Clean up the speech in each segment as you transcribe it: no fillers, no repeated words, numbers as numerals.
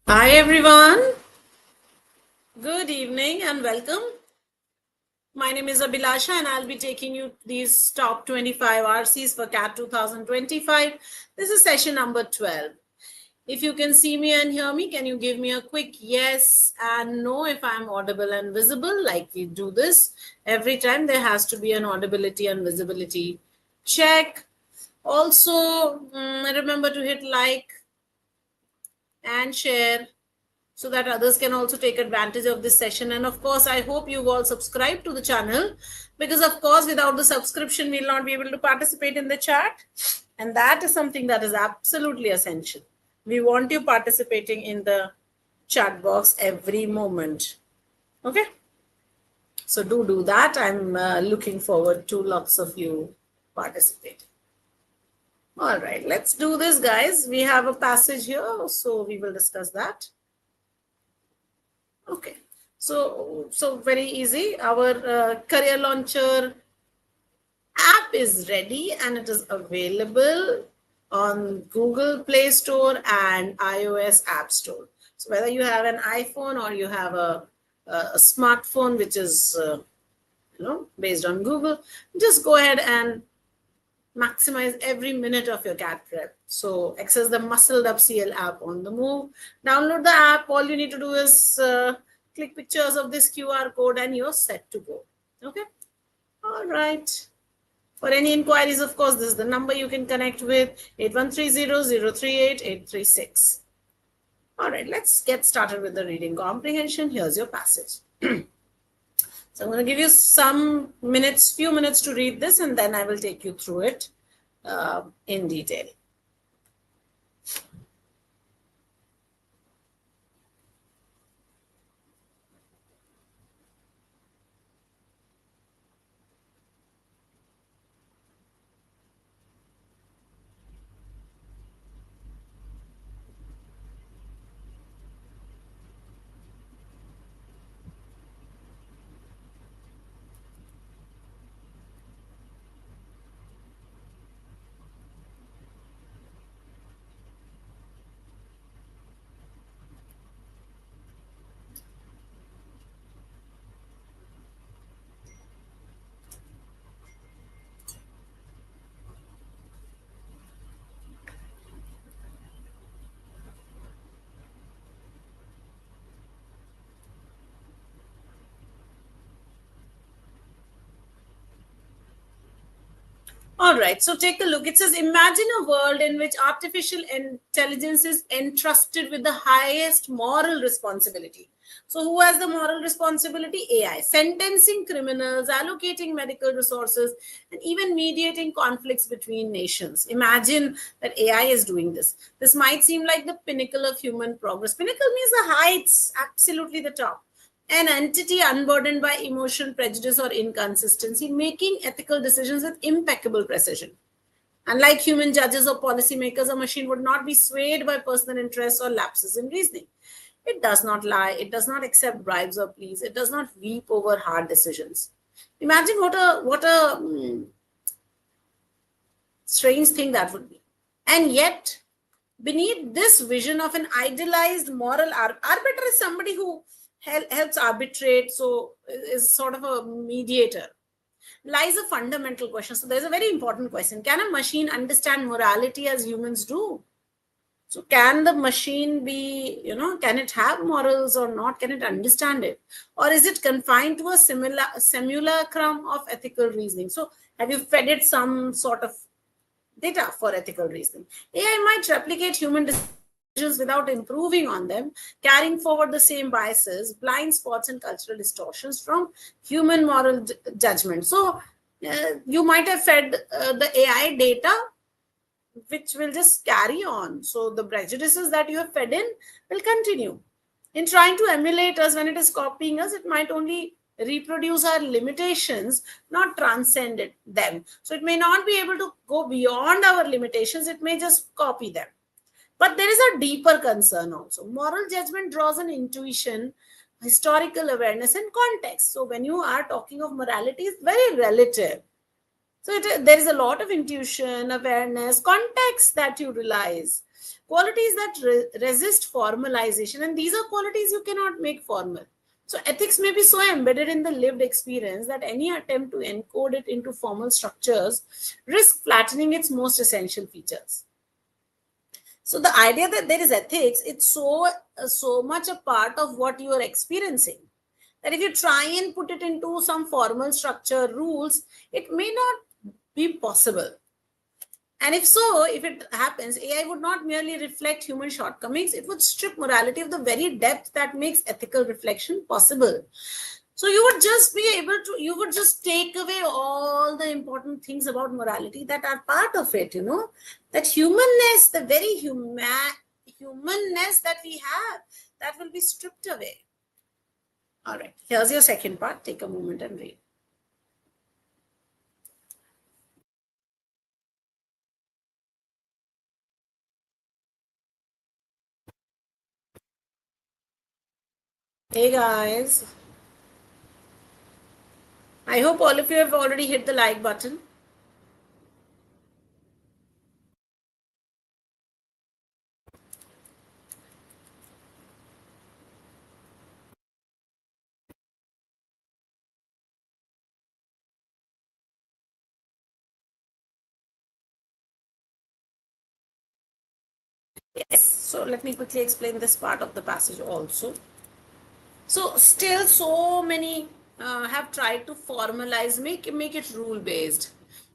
Hi everyone, good evening and welcome. My name is Abhilasha and I'll be taking you these top 25 RCs for CAT 2025. This is session number 12. If you can see me and hear me, can you give me a quick yes and no if I'm audible and visible? Like we do this every time, there has to be an audibility and visibility check. Also, remember to hit like and share so that others can also take advantage of this session. And of course, I hope you've all subscribed to the channel because of course, without the subscription, we'll not be able to participate in the chat. And that is something that is absolutely essential. We want you participating in the chat box every moment. Okay. So do that. I'm looking forward to lots of you participating. All right, let's do this, guys. We have a passage here, so we will discuss that. Okay, so very easy. Our career launcher app is ready and it is available on Google Play Store and iOS App Store. So whether you have an iPhone or you have a smartphone which is based on Google, just go ahead and maximize every minute of your CAT prep. So access the Muscled Up CL app on the move. Download the app. All you need to do is click pictures of this QR code and you're set to go. Okay. All right. For any inquiries, of course, this is the number you can connect with, 8130-038-836. All right, let's get started with the reading comprehension. Here's your passage. So I'm going to give you few minutes to read this, and then I will take you through it in detail. All right, so take a look. It says, imagine a world in which artificial intelligence is entrusted with the highest moral responsibility. So who has the moral responsibility? AI. Sentencing criminals, allocating medical resources, and even mediating conflicts between nations. Imagine that AI is doing this. This might seem like the pinnacle of human progress. Pinnacle means the heights, absolutely the top. An entity unburdened by emotion, prejudice, or inconsistency, making ethical decisions with impeccable precision. Unlike human judges or policymakers, a machine would not be swayed by personal interests or lapses in reasoning. It does not lie. It does not accept bribes or pleas. It does not weep over hard decisions. Imagine what a strange thing that would be. And yet, beneath this vision of an idealized moral arbiter is somebody who helps arbitrate, so is sort of a mediator, lies a fundamental question. So there's a very important question. Can a machine understand morality as humans do? So can the machine be, can it have morals or not? Can it understand it? Or is it confined to a simulacrum of ethical reasoning? So have you fed it some sort of data for ethical reasoning? AI might replicate human decisions without improving on them, carrying forward the same biases, blind spots, and cultural distortions from human moral judgment. So you might have fed the AI data, which will just carry on. So the prejudices that you have fed in will continue. In trying to emulate us, when it is copying us, it might only reproduce our limitations, not transcend them. So it may not be able to go beyond our limitations. It may just copy them. But there is a deeper concern also. Moral judgment draws an intuition, historical awareness, and context. So when you are talking of morality, it's very relative. So there is a lot of intuition, awareness, context that you realize. qualities that resist formalization, and these are qualities you cannot make formal. So ethics may be so embedded in the lived experience that any attempt to encode it into formal structures risk flattening its most essential features. So the idea that there is ethics, it's so much a part of what you are experiencing, that if you try and put it into some formal structure, rules, it may not be possible. And if so, if it happens, AI would not merely reflect human shortcomings, it would strip morality of the very depth that makes ethical reflection possible. So you would just be able to, you would just take away all the important things about morality that are part of it, that humanness, the very humanness that we have, that will be stripped away. All right, here's your second part. Take a moment and read. Hey guys, I hope all of you have already hit the like button. Yes, so let me quickly explain this part of the passage also. So still so many have tried to formalize, make it rule based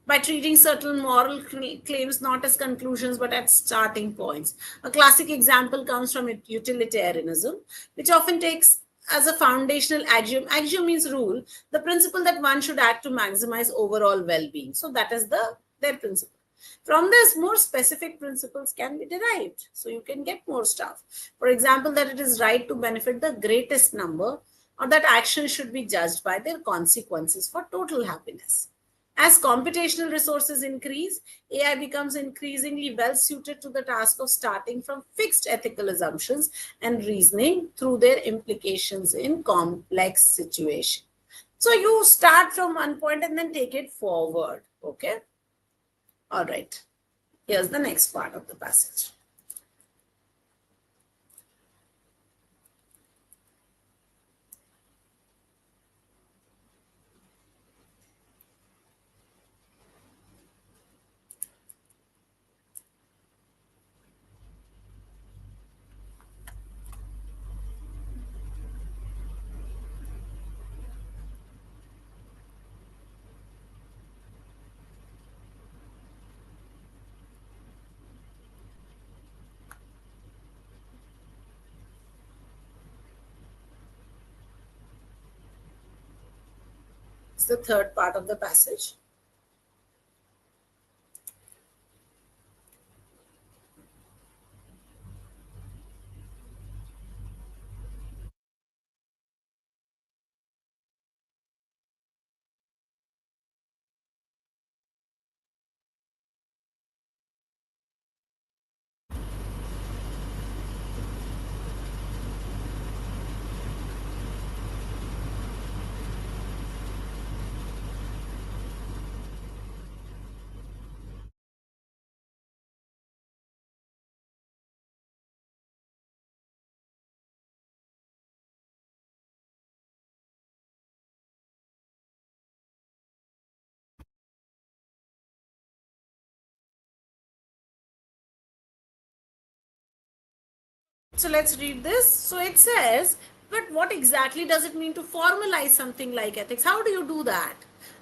by treating certain moral claims not as conclusions but as starting points. A classic example comes from utilitarianism, which often takes as a foundational axiom means rule, the principle that one should act to maximize overall well-being. So that is their principle. From this, more specific principles can be derived. So you can get more stuff. For example, that it is right to benefit the greatest number, or that actions should be judged by their consequences for total happiness. As computational resources increase, AI becomes increasingly well suited to the task of starting from fixed ethical assumptions and reasoning through their implications in complex situations. So you start from one point and then take it forward. Okay. All right, here's the next part of the passage. It's the third part of the passage. So let's read this. So it says, but what exactly does it mean to formalize something like ethics? How do you do that?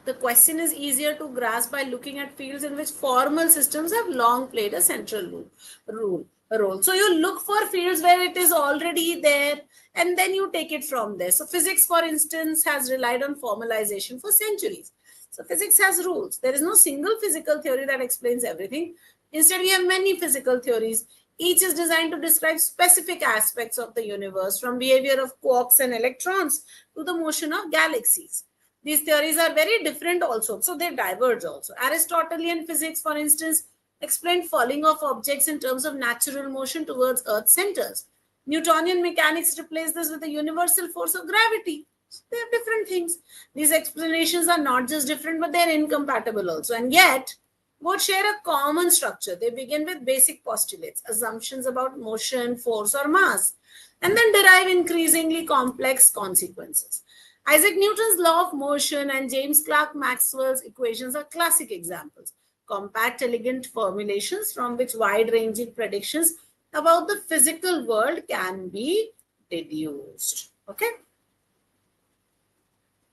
The question is easier to grasp by looking at fields in which formal systems have long played a central role. So you look for fields where it is already there and then you take it from there. So physics, for instance, has relied on formalization for centuries. So physics has rules. There is no single physical theory that explains everything. Instead, we have many physical theories. Each is designed to describe specific aspects of the universe, from behavior of quarks and electrons to the motion of galaxies. These theories are very different also, so they diverge also. Aristotelian physics, for instance, explained falling of objects in terms of natural motion towards Earth's centers. Newtonian mechanics replaced this with the universal force of gravity. So they have different things. These explanations are not just different, but they're incompatible also. And yet, Both share a common structure. They begin with basic postulates, assumptions about motion, force, or mass, and then derive increasingly complex consequences. Isaac Newton's law of motion and James Clerk Maxwell's equations are classic examples. Compact, elegant formulations from which wide-ranging predictions about the physical world can be deduced. Okay?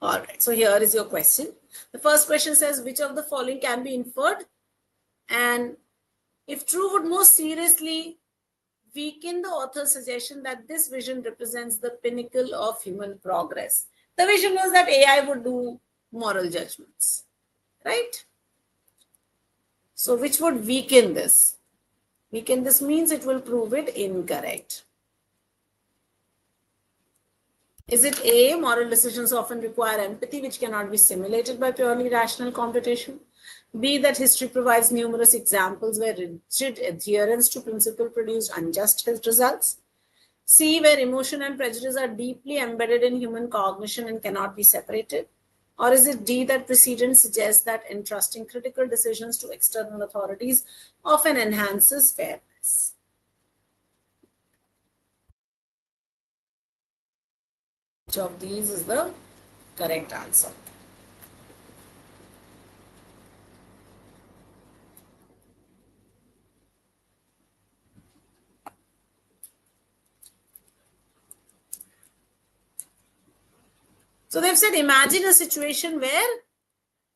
All right. So here is your question. The first question says, which of the following can be inferred? And if true, would most seriously weaken the author's suggestion that this vision represents the pinnacle of human progress. The vision was that AI would do moral judgments, right? So which would weaken this? Weaken this means it will prove it incorrect. Is it A, moral decisions often require empathy, which cannot be simulated by purely rational computation? B, that history provides numerous examples where rigid adherence to principle produced unjust results? C, where emotion and prejudice are deeply embedded in human cognition and cannot be separated? Or is it D, that precedent suggests that entrusting critical decisions to external authorities often enhances fairness? Which of these is the correct answer? So they've said, imagine a situation where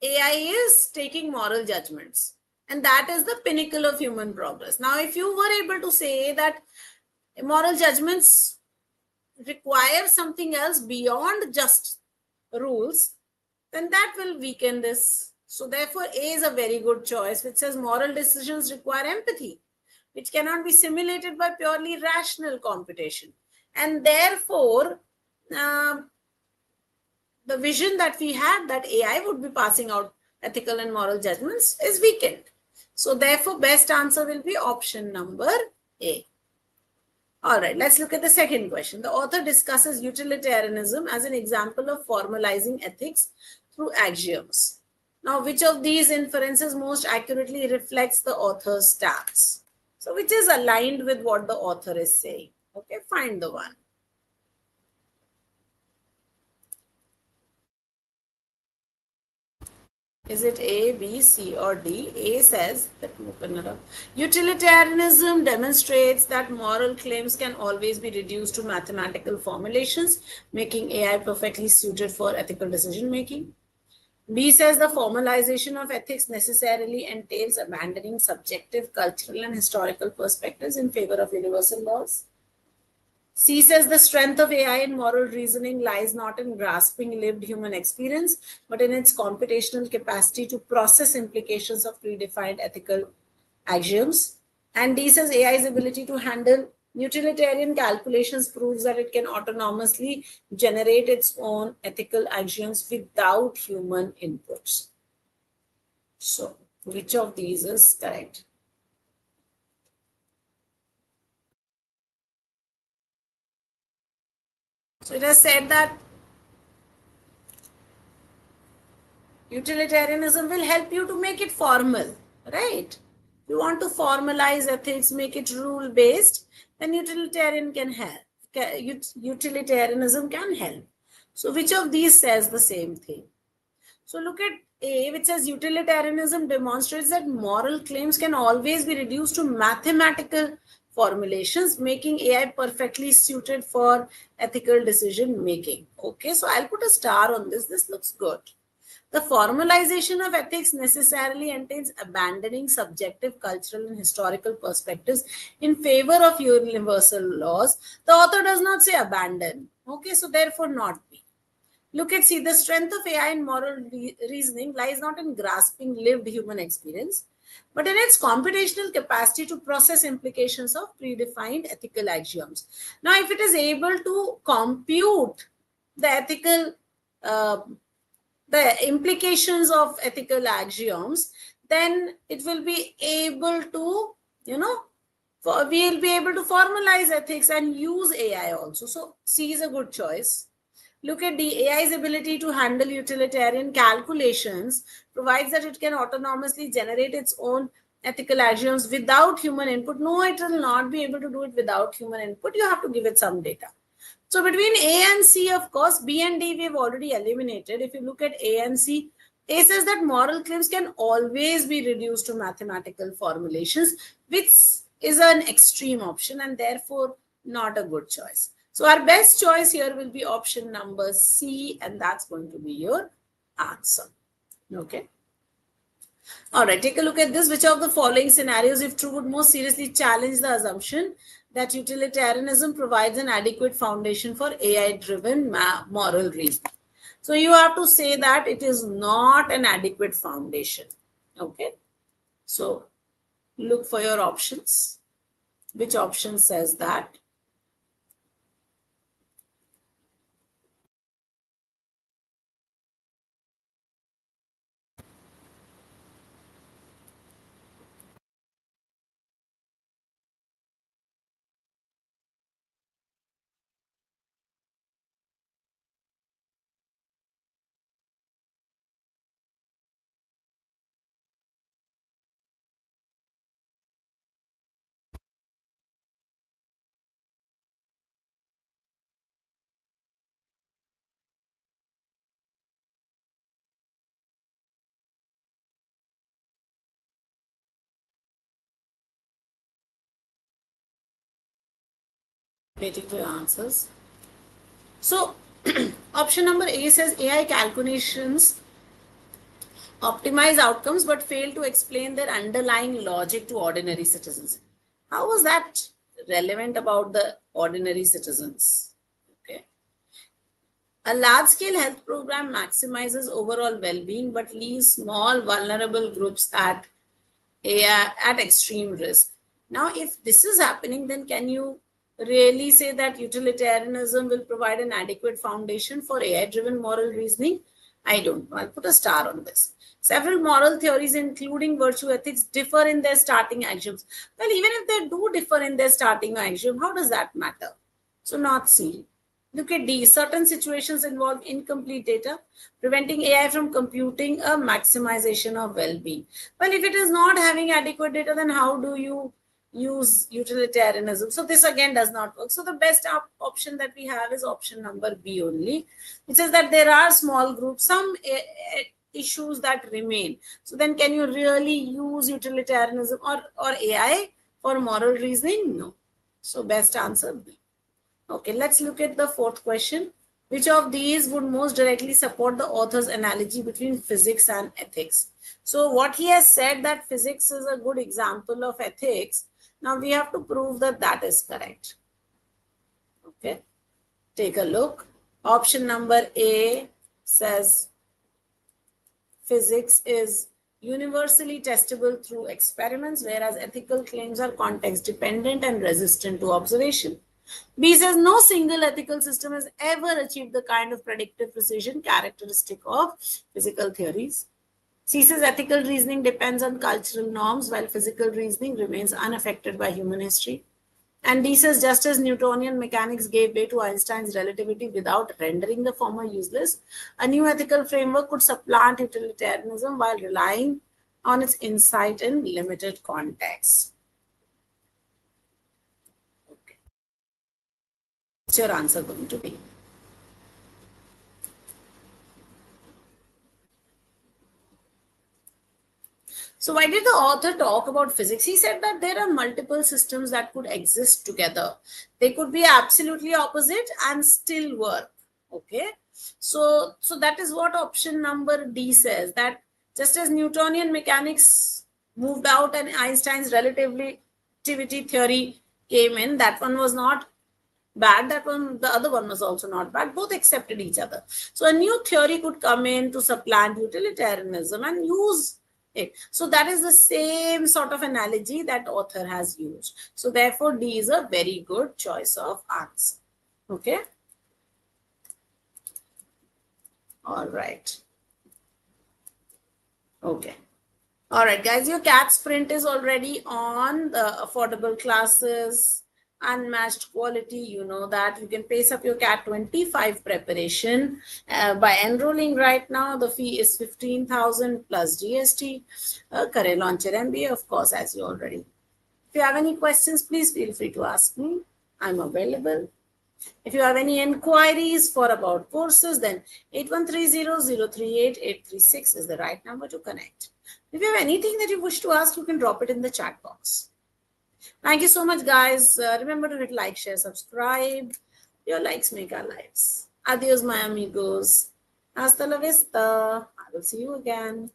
AI is taking moral judgments, and that is the pinnacle of human progress. Now, if you were able to say that moral judgments require something else beyond just rules, then that will weaken this. So therefore, A is a very good choice, which says moral decisions require empathy, which cannot be simulated by purely rational computation. And therefore, the vision that we had that AI would be passing out ethical and moral judgments is weakened. So therefore, best answer will be option number A. All right, let's look at the second question. The author discusses utilitarianism as an example of formalizing ethics through axioms. Now, which of these inferences most accurately reflects the author's stance? So, which is aligned with what the author is saying? Okay, find the one. Is it A, B, C, or D? A says, let me open it up. Utilitarianism demonstrates that moral claims can always be reduced to mathematical formulations, making AI perfectly suited for ethical decision making. B says the formalization of ethics necessarily entails abandoning subjective, cultural, and historical perspectives in favor of universal laws. C says the strength of AI in moral reasoning lies not in grasping lived human experience, but in its computational capacity to process implications of predefined ethical axioms. And D says AI's ability to handle utilitarian calculations proves that it can autonomously generate its own ethical axioms without human inputs. So, which of these is correct? So it has said that utilitarianism will help you to make it formal, right? You want to formalize ethics, make it rule-based, then utilitarianism can help. So which of these says the same thing? So look at A, which says utilitarianism demonstrates that moral claims can always be reduced to mathematical formulations, making AI perfectly suited for ethical decision making. Okay, so I'll put a star on this. This looks good. The formalization of ethics necessarily entails abandoning subjective, cultural, and historical perspectives in favor of universal laws. The author does not say abandon. Okay, so therefore not B. Look at C. The strength of AI in moral reasoning lies not in grasping lived human experience, but in its computational capacity to process implications of predefined ethical axioms. Now, if it is able to compute the ethical the implications of ethical axioms, then it will be able to, we'll be able to formalize ethics and use AI also. So C is a good choice. Look at the AI's ability to handle utilitarian calculations provides that it can autonomously generate its own ethical axioms without human input. No, it will not be able to do it without human input. You have to give it some data. So between A and C, of course, B and D we have already eliminated. If you look at A and C, A says that moral claims can always be reduced to mathematical formulations, which is an extreme option and therefore not a good choice. So our best choice here will be option number C, and that's going to be your answer. Okay. All right, take a look at this. Which of the following scenarios, if true, would most seriously challenge the assumption that utilitarianism provides an adequate foundation for AI-driven moral reasoning? So you have to say that it is not an adequate foundation. Okay. So look for your options. Which option says that? Waiting for your answers. So option number A says AI calculations optimize outcomes but fail to explain their underlying logic to ordinary citizens. How was that relevant about the ordinary citizens? Okay. A large-scale health program maximizes overall well-being but leaves small vulnerable groups at extreme risk. Now, if this is happening, then can you really say that utilitarianism will provide an adequate foundation for AI-driven moral reasoning? I don't know. I'll put a star on this. Several moral theories, including virtue ethics, differ in their starting axioms. Well, even if they do differ in their starting axiom, how does that matter? So, not C. Look at D. Certain situations involve incomplete data, preventing AI from computing a maximization of well-being. Well, if it is not having adequate data, then how do you use utilitarianism? So this again does not work. So the best option that we have is option number B only. It says that there are small groups, some issues that remain. So then can you really use utilitarianism or AI for moral reasoning? No. So best answer B. Okay, let's look at the fourth question. Which of these would most directly support the author's analogy between physics and ethics? So what he has said that physics is a good example of ethics. Now we have to prove that that is correct. Okay, take a look. Option number A says physics is universally testable through experiments, whereas ethical claims are context dependent and resistant to observation. B says no single ethical system has ever achieved the kind of predictive precision characteristic of physical theories. C says ethical reasoning depends on cultural norms while physical reasoning remains unaffected by human history. And D says just as Newtonian mechanics gave way to Einstein's relativity without rendering the former useless, a new ethical framework could supplant utilitarianism while relying on its insight in limited context. What's your answer going to be? So why did the author talk about physics? He said that there are multiple systems that could exist together. They could be absolutely opposite and still work. Okay. So that is what option number D says, that just as Newtonian mechanics moved out and Einstein's relativity theory came in, that one was not bad, that one, the other one was also not bad, both accepted each other. So a new theory could come in to supplant utilitarianism and use it. So that is the same sort of analogy that author has used. So therefore D is a very good choice of answer. Okay. All right. Okay. All right, guys, your CAT sprint is already on. The affordable classes unmatched quality. You know that you can pace up your CAT 25 preparation by enrolling right now. The fee is 15,000 plus GST. Career Launcher MBA, of course, as you already. If you have any questions, please feel free to ask me. I'm available. If you have any inquiries for about courses, then 8130-038-836 is the right number to connect. If you have anything that you wish to ask, you can drop it in the chat box. Thank you so much, guys. Remember to hit like, share, subscribe. Your likes make our lives. Adios, my amigos. Hasta la vista. I will see you again.